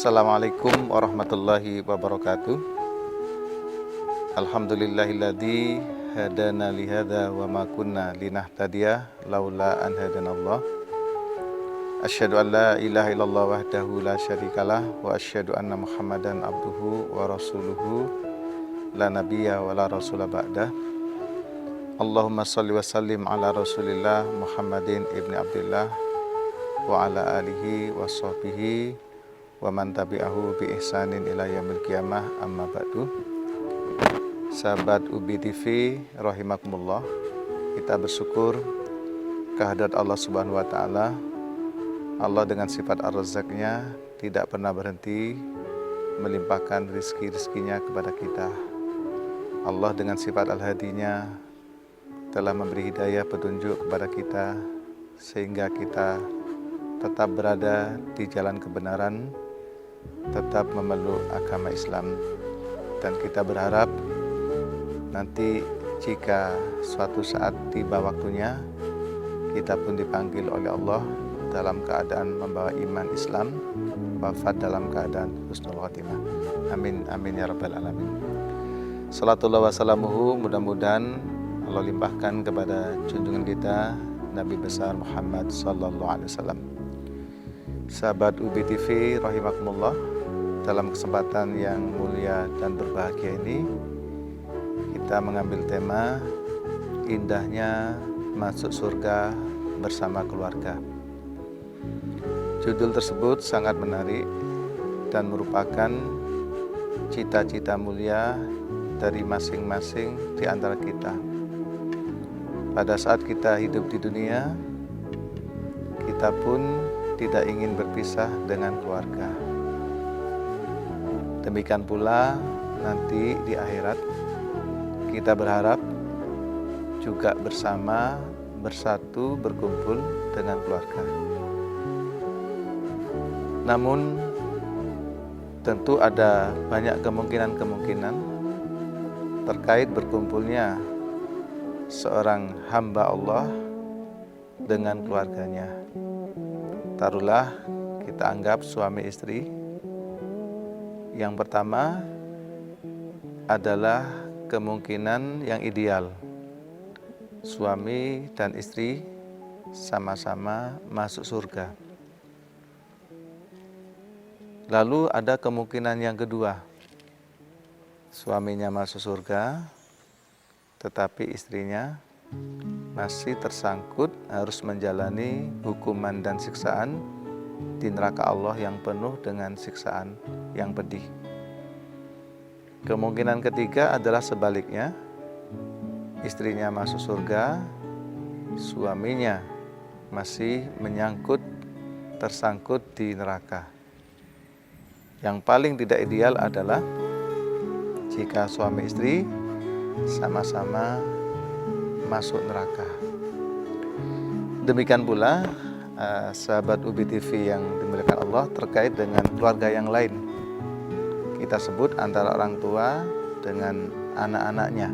Assalamualaikum warahmatullahi wabarakatuh. Alhamdulillahilladzi hadana lihada wa ma kunna linahtadiya laula an hadanallah. Asyhadu an la ilaha illallah wahdahu la syarikalah wa asyhadu anna Muhammadan abduhu wa rasuluhu la nabiyya wa la rasula ba'dah. Allahumma shalli wa sallim ala Rasulillah Muhammadin ibni Abdillah wa ala alihi wa sahbihi wa man tabi'ahu bi ihsanin ila yaumil qiyamah, amma ba'du. Sahabat Ubi TV rahimakumullah, kita bersyukur kehadirat Allah Subhanahu wa taala. Allah dengan sifat ar-Razzaqnya tidak pernah berhenti melimpahkan rizki-rizkinya kepada kita. Allah dengan sifat al-Hadinya telah memberi hidayah petunjuk kepada kita sehingga kita tetap berada di jalan kebenaran, tetap memeluk agama Islam. Dan kita berharap nanti jika suatu saat tiba waktunya, kita pun dipanggil oleh Allah dalam keadaan membawa iman Islam, wafat dalam keadaan husnul khotimah. Amin amin ya rabbal alamin. Salatullah wa salamuhu, mudah-mudahan Allah limpahkan kepada junjungan kita Nabi besar Muhammad sallallahu alaihi wasallam. Sahabat Ubi TV rahimakumullah, dalam kesempatan yang mulia dan berbahagia ini kita mengambil tema indahnya masuk surga bersama keluarga. Judul tersebut sangat menarik dan merupakan cita-cita mulia dari masing-masing di antara kita. Pada saat kita hidup di dunia, kita pun tidak ingin berpisah dengan keluarga. Demikian pula nanti di akhirat, kita berharap juga bersama, bersatu, berkumpul dengan keluarga. Namun tentu ada banyak kemungkinan-kemungkinan terkait berkumpulnya seorang hamba Allah dengan keluarganya. Taruhlah kita anggap suami istri. Yang pertama adalah kemungkinan yang ideal. Suami dan istri sama-sama masuk surga. Lalu ada kemungkinan yang kedua. Suaminya masuk surga, tetapi istrinya masih tersangkut harus menjalani hukuman dan siksaan di neraka Allah yang penuh dengan siksaan yang pedih. Kemungkinan ketiga adalah sebaliknya. Istrinya masuk surga, suaminya masih tersangkut di neraka. Yang paling tidak ideal adalah jika suami istri sama-sama masuk neraka. Demikian pula sahabat Ubi TV yang dimuliakan Allah, terkait dengan keluarga yang lain. Kita sebut antara orang tua dengan anak-anaknya.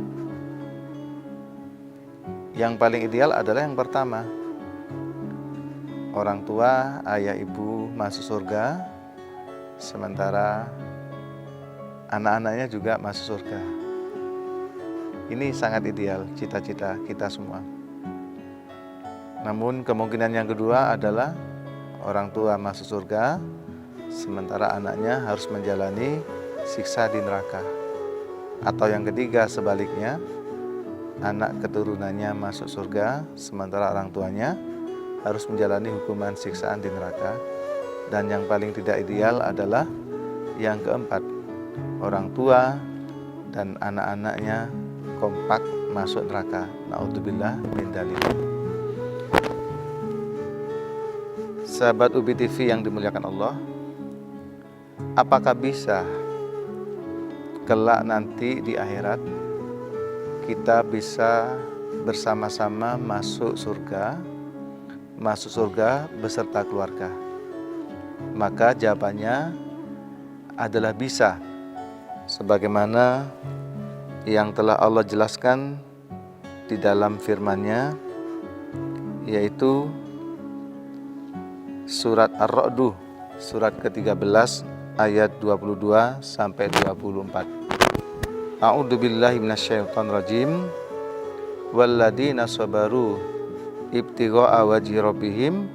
Yang paling ideal adalah yang pertama. Orang tua, ayah ibu masuk surga, sementara anak-anaknya juga masuk surga. Ini sangat ideal, cita-cita kita semua. Namun kemungkinan yang kedua adalah orang tua masuk surga, sementara anaknya harus menjalani siksa di neraka. Atau yang ketiga sebaliknya, anak keturunannya masuk surga, sementara orang tuanya harus menjalani hukuman siksaan di neraka. Dan yang paling tidak ideal adalah yang keempat, orang tua dan anak-anaknya kompak masuk neraka. Naudzubillah min dzalik. Sahabat Ubi TV yang dimuliakan Allah, apakah bisa kelak nanti di akhirat kita bisa bersama-sama masuk surga beserta keluarga? Maka jawabannya adalah bisa, sebagaimana yang telah Allah jelaskan di dalam firman-Nya, yaitu surat Ar-Ra'd, surat ke-13 ayat 22 sampai 24. A'udzubillahi minasyaitonirrajim. Walladzina sabaru ibtigha'a wajhi rabbihim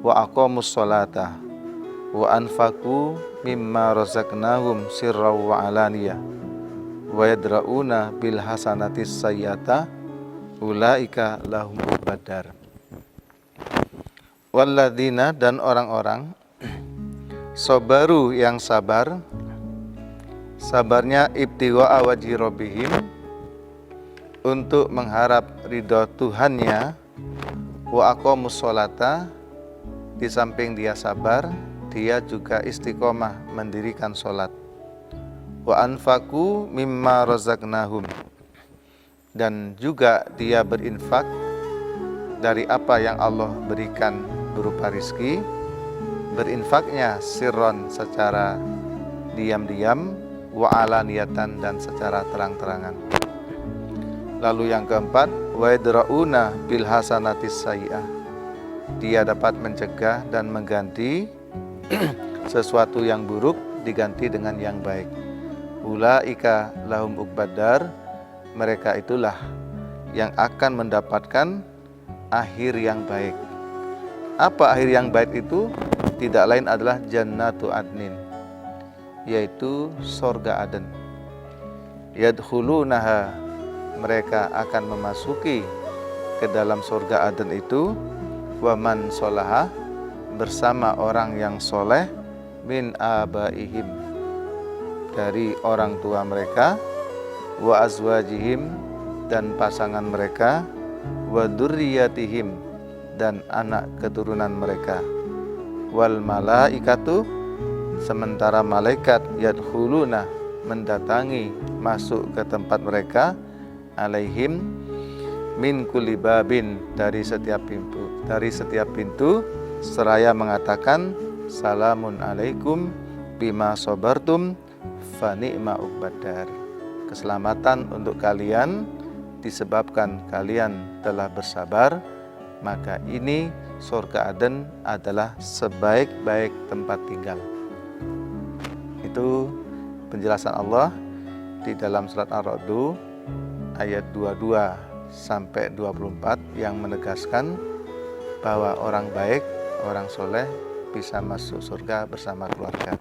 wa aqamus sholata wa anfaqu mimma razaqnahum sirran wa alaniyah wa yadra'una bil hasanatis sayyata ulaika lahum badar. Walladzina, dan orang-orang sabaru yang sabar, sabarnya ibtigha'a wajhi rabbihim, untuk mengharap ridho Tuhannya, wa aqamus sholata, di samping dia sabar, dia juga istiqomah mendirikan sholat. Wa anfaqu mimma razaqnahum, dan juga dia berinfak dari apa yang Allah berikan berupa rizki. Berinfaknya sirron, secara diam-diam, wa alaniyatan, dan secara terang-terangan. Lalu yang keempat, wa yadra'una bil hasanatis sayyi'ah, dia dapat mencegah dan mengganti sesuatu yang buruk diganti dengan yang baik. Ulaika lahum uqbadar, mereka itulah yang akan mendapatkan akhir yang baik. Apa akhir yang baik itu? Tidak lain adalah jannatu adnin, yaitu surga Aden. Yadkhulunaha, mereka akan memasuki ke dalam surga Aden itu, waman sholaha, bersama orang yang soleh, min abaihim, dari orang tua mereka, wa azwajihim, dan pasangan mereka, wa dzurriyyatihim, dan anak keturunan mereka, wal malaikatu, sementara malaikat yadkhuluna, mendatangi, masuk ke tempat mereka, alaihim min kulli babin, dari setiap pintu, seraya mengatakan salamun alaikum bima sabartum fa ni'ma uqbadar, keselamatan untuk kalian disebabkan kalian telah bersabar, maka ini surga Aden adalah sebaik-baik tempat tinggal. Itu penjelasan Allah di dalam surat Ar-Ra'd ayat 22 sampai 24 yang menegaskan bahwa orang baik, orang soleh bisa masuk surga bersama keluarga.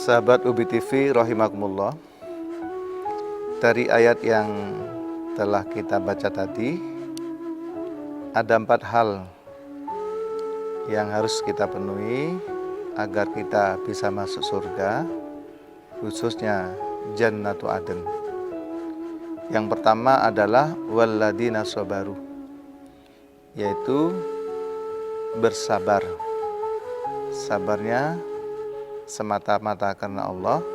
Sahabat Ubi TV rahimakumullah, dari ayat yang telah kita baca tadi, ada 4 hal yang harus kita penuhi agar kita bisa masuk surga, khususnya Jannatu Aden. Yang pertama adalah walladzina sabaru, yaitu bersabar. Sabarnya semata-mata karena Allah,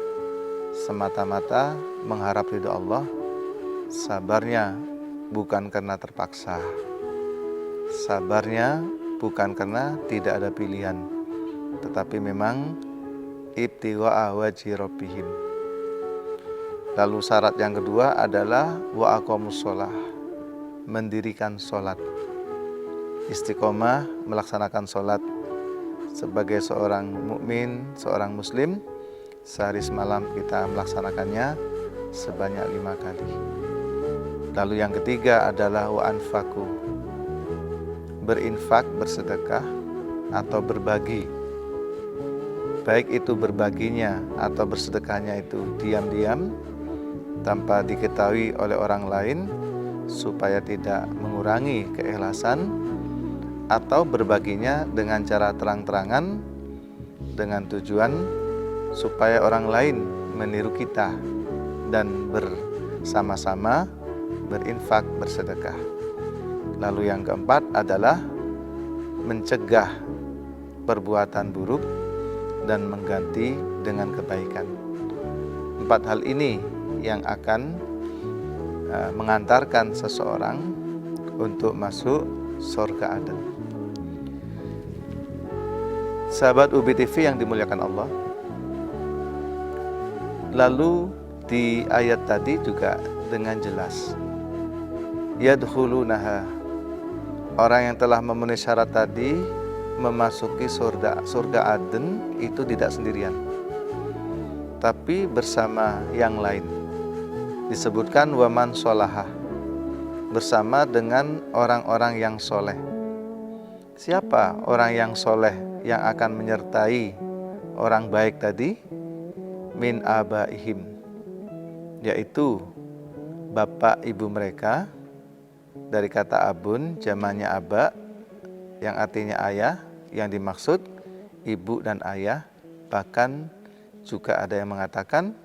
semata-mata mengharap ridho Allah. Sabarnya bukan karena terpaksa, sabarnya bukan karena tidak ada pilihan, tetapi memang ibtigha'a wajhi rabbihim. Lalu syarat yang kedua adalah wa aqamus sholah, mendirikan sholat, istiqomah melaksanakan sholat. Sebagai seorang mukmin, seorang muslim, sehari semalam kita melaksanakannya sebanyak 5 kali. Lalu yang ketiga adalah wa anfaqu, berinfak, bersedekah atau berbagi. Baik itu berbaginya atau bersedekahnya itu diam-diam tanpa diketahui oleh orang lain, supaya tidak mengurangi keikhlasan, atau berbaginya dengan cara terang-terangan dengan tujuan supaya orang lain meniru kita dan bersama-sama berinfak, bersedekah. Lalu yang keempat adalah mencegah perbuatan buruk dan mengganti dengan kebaikan. 4 hal ini yang akan mengantarkan seseorang untuk masuk surga Aden. Sahabat UBI TV yang dimuliakan Allah, lalu di ayat tadi juga dengan jelas, yadkhulunaha, orang yang telah memenuhi syarat tadi memasuki surga Aden itu tidak sendirian, tapi bersama yang lain. Disebutkan waman sholahah, bersama dengan orang-orang yang soleh. Siapa orang yang soleh yang akan menyertai orang baik tadi? Min abaihim, yaitu bapak ibu mereka. Dari kata abun, jamannya aba, yang artinya ayah. Yang dimaksud ibu dan ayah. Bahkan juga ada yang mengatakan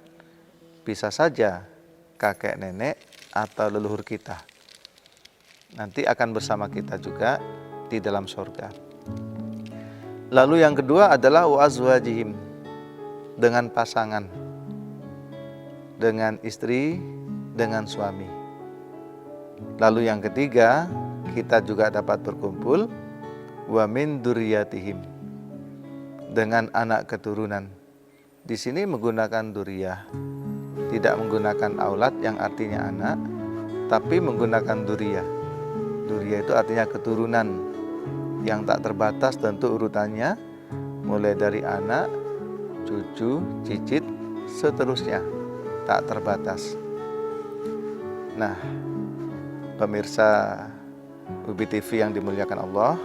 bisa saja kakek nenek atau leluhur kita. Nanti akan bersama kita juga di dalam surga. Lalu yang kedua adalah wa azwajihim, dengan pasangan, dengan istri, dengan suami. Lalu yang ketiga, kita juga dapat berkumpul wa min dzurriyyatihim, dengan anak keturunan. Di sini menggunakan dzurriyyah, tidak menggunakan aulad yang artinya anak, tapi menggunakan dzurriyyah. Dzurriyyah itu artinya keturunan yang tak terbatas, tentu urutannya mulai dari anak, cucu, cicit, seterusnya, tak terbatas. Nah, pemirsa UBI TV yang dimuliakan Allah,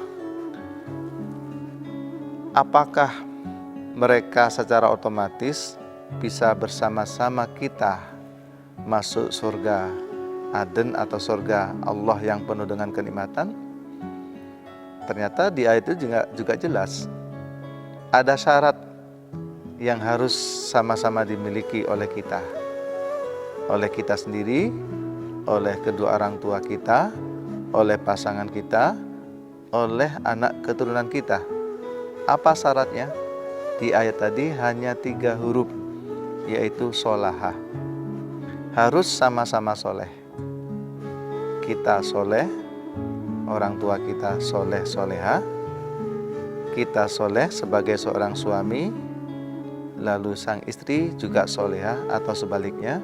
apakah mereka secara otomatis bisa bersama-sama kita masuk surga Aden atau surga Allah yang penuh dengan kenikmatan? Ternyata di ayat itu juga jelas ada syarat yang harus sama-sama dimiliki oleh kita sendiri, oleh kedua orang tua kita, oleh pasangan kita, oleh anak keturunan kita. Apa syaratnya? Di ayat tadi hanya 3 huruf, yaitu sholahah. Harus sama-sama soleh. Kita soleh, orang tua kita soleh soleha, kita soleh sebagai seorang suami, lalu sang istri juga soleha atau sebaliknya,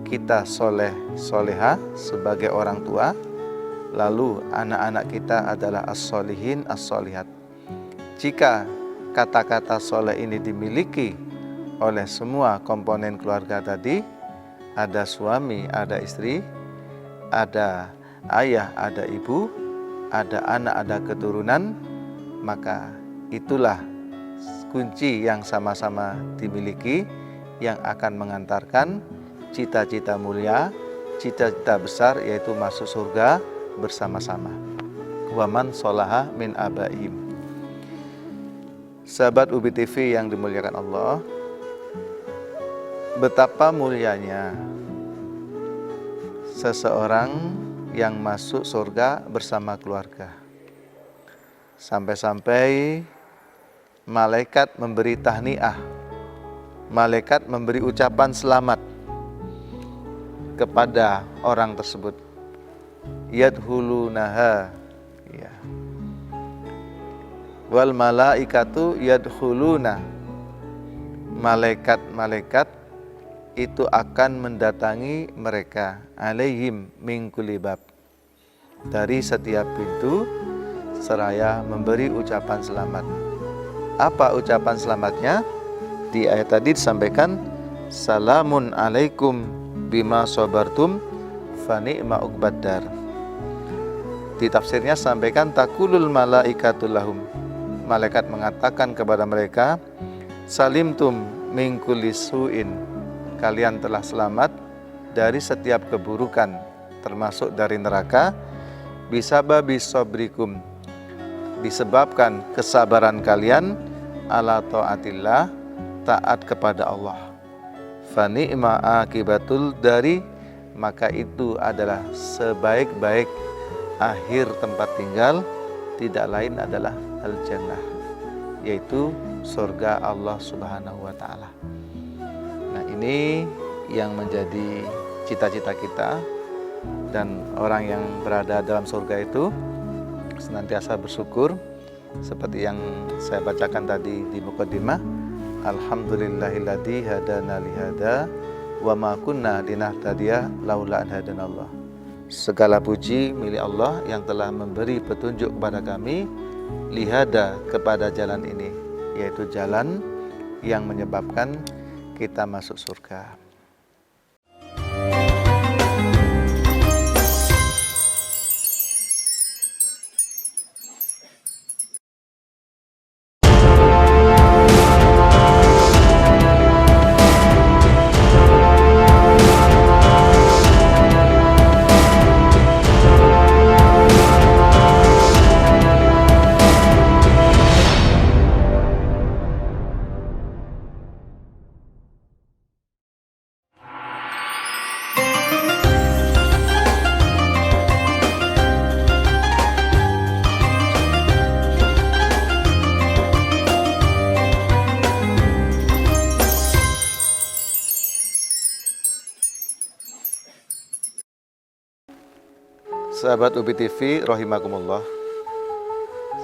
kita soleh soleha sebagai orang tua, lalu anak-anak kita adalah as-solihin as-solihat. Jika kata-kata soleh ini dimiliki oleh semua komponen keluarga tadi, ada suami, ada istri, ada ayah, ada ibu, ada anak, ada keturunan, maka itulah kunci yang sama-sama dimiliki yang akan mengantarkan cita-cita mulia, cita-cita besar, yaitu masuk surga bersama-sama. Waman sholaha min abaihim. Sahabat UBI TV yang dimuliakan Allah, betapa mulianya seseorang yang masuk surga bersama keluarga. Sampai-sampai malaikat memberi tahniah, malaikat memberi ucapan selamat kepada orang tersebut. Yadkhulunaha, ya. Wal malaikatu yadkhuluna, malaikat-malaikat itu akan mendatangi mereka, alaihim min kulli bab, dari setiap pintu, seraya memberi ucapan selamat. Apa ucapan selamatnya? Di ayat tadi disampaikan, salamun alaikum bima sabartum fa ni'ma uqbaddar. Di tafsirnya sampaikan takulul malaikatul lahum, malaikat mengatakan kepada mereka, salimtum min kulli su'in, kalian telah selamat dari setiap keburukan, termasuk dari neraka, bisababi sabrikum, disebabkan kesabaran kalian ala taatillah, taat kepada Allah. Fa ni'ma akibatul dari, maka itu adalah sebaik-baik akhir tempat tinggal, tidak lain adalah al-jannah, yaitu surga Allah Subhanahu wa taala. Nah, ini yang menjadi cita-cita kita, dan orang yang berada dalam surga itu senantiasa bersyukur seperti yang saya bacakan tadi di muqaddimah, alhamdulillahilladzi hadana lihada wa ma kunna linahtadiya laula an hadanallah. Segala puji milik Allah yang telah memberi petunjuk kepada kami lihada, kepada jalan ini, yaitu jalan yang menyebabkan kita masuk surga. Sahabat UBI TV rahimakumullah,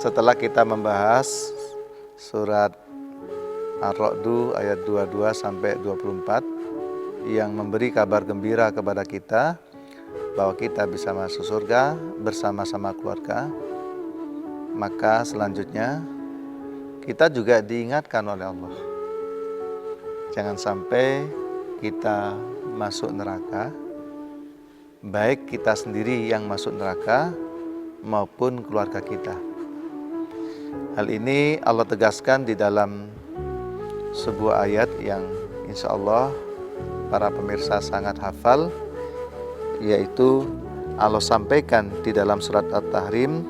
setelah kita membahas surat Ar-Ra'd ayat 22 sampai 24 yang memberi kabar gembira kepada kita bahwa kita bisa masuk surga bersama-sama keluarga, maka selanjutnya kita juga diingatkan oleh Allah, jangan sampai kita masuk neraka, baik kita sendiri yang masuk neraka maupun keluarga kita. Hal ini Allah tegaskan di dalam sebuah ayat yang insya Allah para pemirsa sangat hafal, yaitu Allah sampaikan di dalam surat At-Tahrim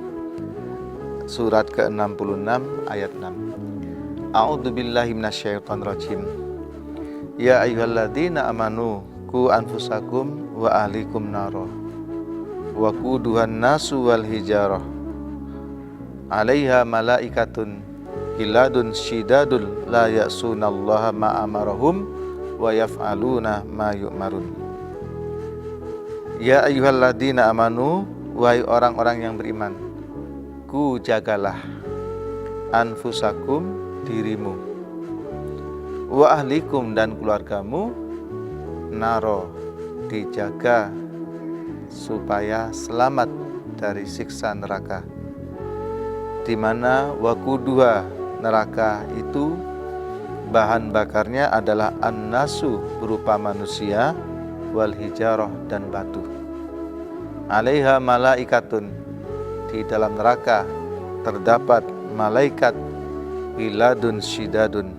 surat ke-66 ayat 6. A'udzubillahi minasyaitonirrajim. Ya ayyuhalladzina amanu qu anfusakum wa ahlikum naro wa quduhan nasu wal hijarah 'alaiha malaikatun hiladun syidadul la ya'sunallaha ma amarahum wa yaf'aluna ma yu'marun. Ya ayyuhalladzina amanu, wahai orang-orang yang beriman, ku jagalah anfusakum, dirimu, wa ahlikum, dan keluargamu, naro, dijaga supaya selamat dari siksa neraka, di mana wakuduha, neraka itu bahan bakarnya adalah an-nasu, berupa manusia, wal hijarah, dan batu. 'Alaiha malaikatun, di dalam neraka terdapat malaikat, hiladun syidadun,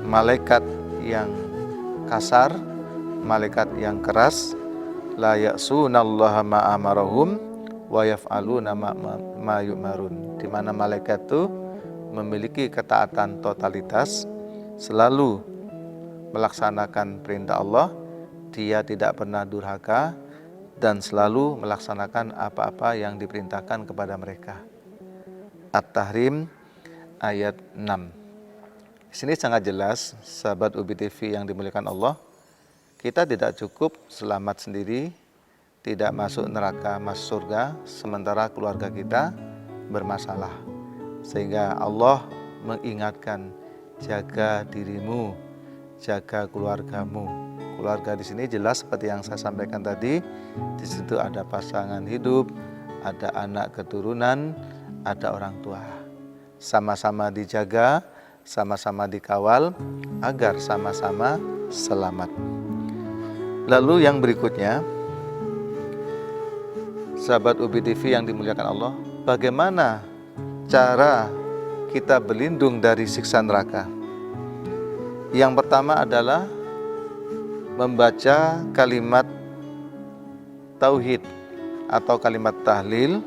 malaikat yang kasar, malaikat yang keras, la ya'sunallaha ma amarahum wa yaf'aluna ma yu'marun, di mana malaikat itu memiliki ketaatan totalitas, selalu melaksanakan perintah Allah, dia tidak pernah durhaka dan selalu melaksanakan apa-apa yang diperintahkan kepada mereka. At-Tahrim ayat 6. Di sini sangat jelas, sahabat UBI TV yang dimuliakan Allah, kita tidak cukup selamat sendiri, tidak masuk neraka, masuk surga, sementara keluarga kita bermasalah. Sehingga Allah mengingatkan, jaga dirimu, jaga keluargamu. Keluarga di sini jelas seperti yang saya sampaikan tadi, di situ ada pasangan hidup, ada anak keturunan, ada orang tua. Sama-sama dijaga, sama-sama dikawal agar sama-sama selamat. Lalu yang berikutnya, sahabat UBI TV yang dimuliakan Allah, bagaimana cara kita berlindung dari siksa neraka? Yang pertama adalah membaca kalimat tauhid atau kalimat tahlil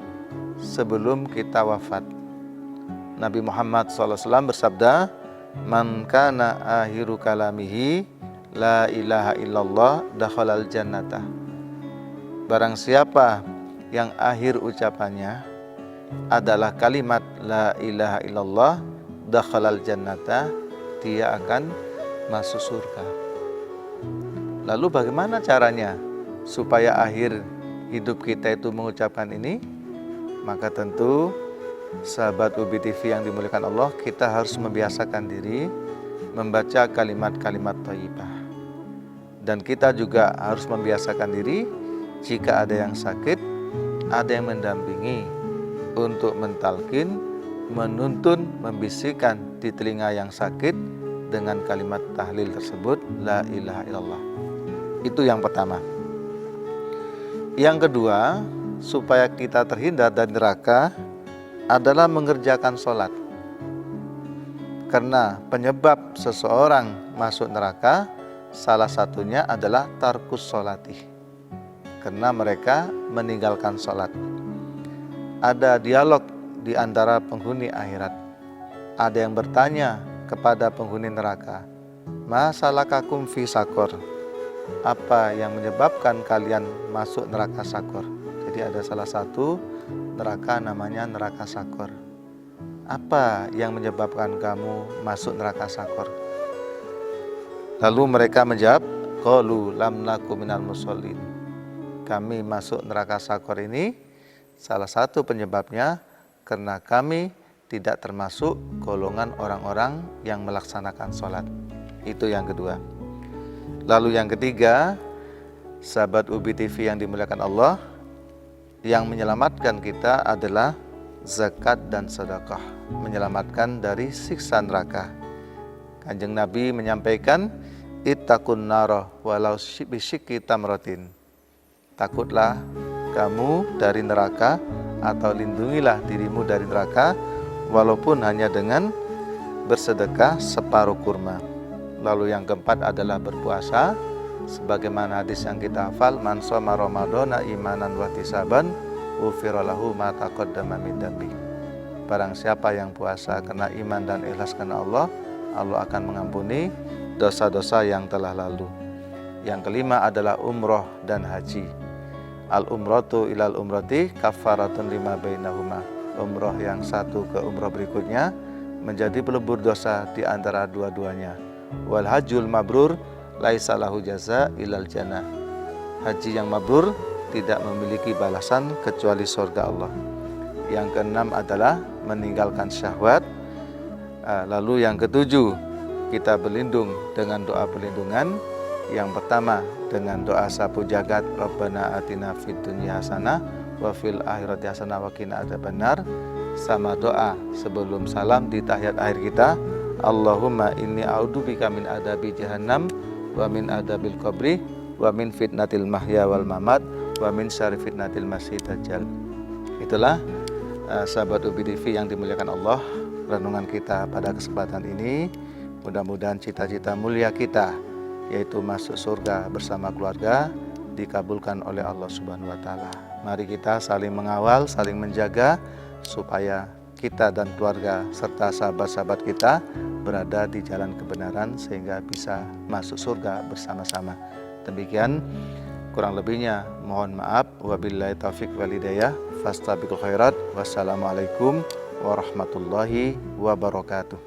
sebelum kita wafat. Nabi Muhammad SAW bersabda, "Man kana akhiru kalamihi la ilaha illallah dakhalal jannata." Barang siapa yang akhir ucapannya adalah kalimat la ilaha illallah dakhalal jannata, dia akan masuk surga. Lalu bagaimana caranya supaya akhir hidup kita itu mengucapkan ini? Maka tentu sahabat UBI TV yang dimuliakan Allah, kita harus membiasakan diri membaca kalimat-kalimat thayyibah. Dan kita juga harus membiasakan diri jika ada yang sakit, ada yang mendampingi untuk mentalkin, menuntun, membisikkan di telinga yang sakit dengan kalimat tahlil tersebut, la ilaha illallah. Itu yang pertama. Yang kedua, supaya kita terhindar dari neraka adalah mengerjakan sholat. Karena penyebab seseorang masuk neraka salah satunya adalah tarkus sholati, karena mereka meninggalkan sholat. Ada dialog di antara penghuni akhirat. Ada yang bertanya kepada penghuni neraka, "Ma salakakum fi sakor?" Apa yang menyebabkan kalian masuk neraka sakor? Jadi ada salah satu neraka namanya neraka sakor. Apa yang menyebabkan kamu masuk neraka sakor? Lalu mereka menjawab, qalu lam naku minal musallin. Kami masuk neraka sakor ini salah satu penyebabnya karena kami tidak termasuk golongan orang-orang yang melaksanakan sholat. Itu yang kedua. Lalu yang ketiga, sahabat UBI TV yang dimuliakan Allah, yang menyelamatkan kita adalah zakat dan sedekah, menyelamatkan dari siksa neraka. Kanjeng Nabi menyampaikan, ittaqun nara walau bisyikki tamratin. Takutlah kamu dari neraka, atau lindungilah dirimu dari neraka walaupun hanya dengan bersedekah separuh kurma. Lalu yang keempat adalah berpuasa, sebagaimana hadis yang kita hafal, man shoma ramadhana imanan wa ihtisaban ghufira lahu ma taqaddama min dambi. Barang siapa yang puasa karena iman dan ikhlas karena Allah, Allah akan mengampuni dosa-dosa yang telah lalu. Yang kelima adalah umroh dan haji. Al umratu ilal umrati kafaratun lima bainahuma. Umroh yang satu ke umroh berikutnya menjadi pelebur dosa di antara dua-duanya. Wal hajjul mabrur laisa lahu jaza ilal jannah. Haji yang mabrur tidak memiliki balasan kecuali surga Allah. Yang keenam adalah meninggalkan syahwat. Lalu yang ketujuh, kita berlindung dengan doa perlindungan. Yang pertama dengan doa sapu jagat, Rabbana atina fid dunya hasanah wa fil akhirati hasanah wa qina adzabannar. Sama doa sebelum salam di tahiyat akhir kita, Allahumma inni a'udzubika min adabi jahannam wa min adabil qabri wa min fitnatil mahya wal mamat wa min syarri fitnatil masiihid dajjal. Itulah sahabat UBI TV yang dimuliakan Allah, renungan kita pada kesempatan ini. Mudah-mudahan cita-cita mulia kita, yaitu masuk surga bersama keluarga, dikabulkan oleh Allah Subhanahu wa taala. Mari kita saling mengawal, saling menjaga supaya kita dan keluarga serta sahabat-sahabat kita berada di jalan kebenaran sehingga bisa masuk surga bersama-sama. Demikian, kurang lebihnya mohon maaf. Wabillahi taufiq wal hidayah. Fastabiqul khairat. Wassalamualaikum warahmatullahi wabarakatuh.